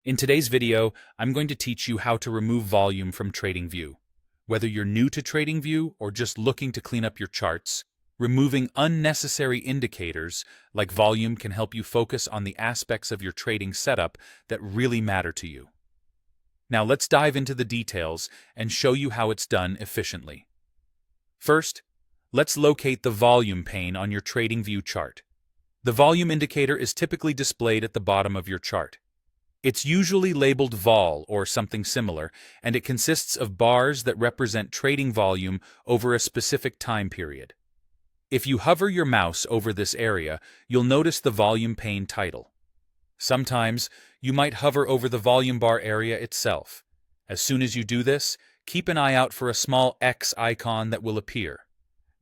In today's video, I'm going to teach you how to remove volume from TradingView. Whether you're new to TradingView or just looking to clean up your charts, removing unnecessary indicators like volume can help you focus on the aspects of your trading setup that really matter to you. Now let's dive into the details and show you how it's done efficiently. First, let's locate the volume pane on your TradingView chart. The volume indicator is typically displayed at the bottom of your chart. It's usually labeled vol or something similar, and it consists of bars that represent trading volume over a specific time period. If you hover your mouse over this area, you'll notice the volume pane title. Sometimes, you might hover over the volume bar area itself. As soon as you do this, keep an eye out for a small X icon that will appear.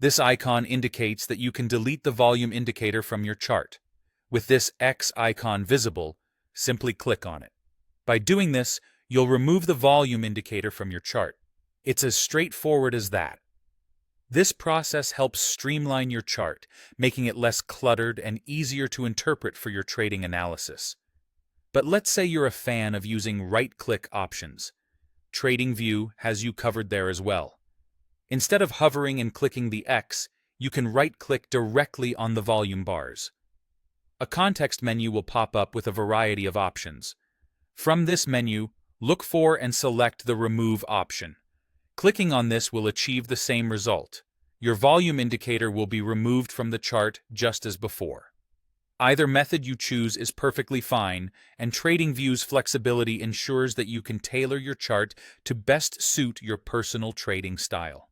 This icon indicates that you can delete the volume indicator from your chart. With this X icon visible, simply click on it. By doing this, you'll remove the volume indicator from your chart. It's as straightforward as that. This process helps streamline your chart, making it less cluttered and easier to interpret for your trading analysis. But let's say you're a fan of using right-click options. TradingView has you covered there as well. Instead of hovering and clicking the X, you can right-click directly on the volume bars. A context menu will pop up with a variety of options. From this menu, look for and select the Remove option. Clicking on this will achieve the same result. Your volume indicator will be removed from the chart just as before. Either method you choose is perfectly fine, and TradingView's flexibility ensures that you can tailor your chart to best suit your personal trading style.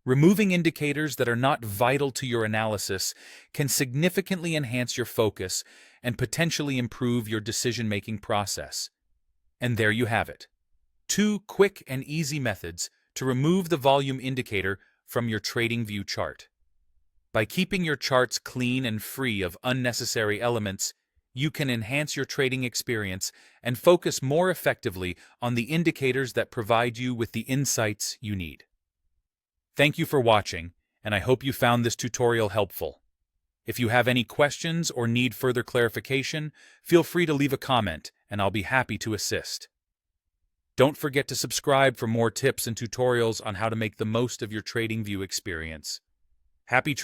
Removing indicators that are not vital to your analysis can significantly enhance your focus and potentially improve your decision-making process. And there you have it. 2 quick and easy methods to remove the volume indicator from your TradingView chart. By keeping your charts clean and free of unnecessary elements, you can enhance your trading experience and focus more effectively on the indicators that provide you with the insights you need. Thank you for watching, and I hope you found this tutorial helpful. If you have any questions or need further clarification, feel free to leave a comment, and I'll be happy to assist. Don't forget to subscribe for more tips and tutorials on how to make the most of your TradingView experience. Happy trading!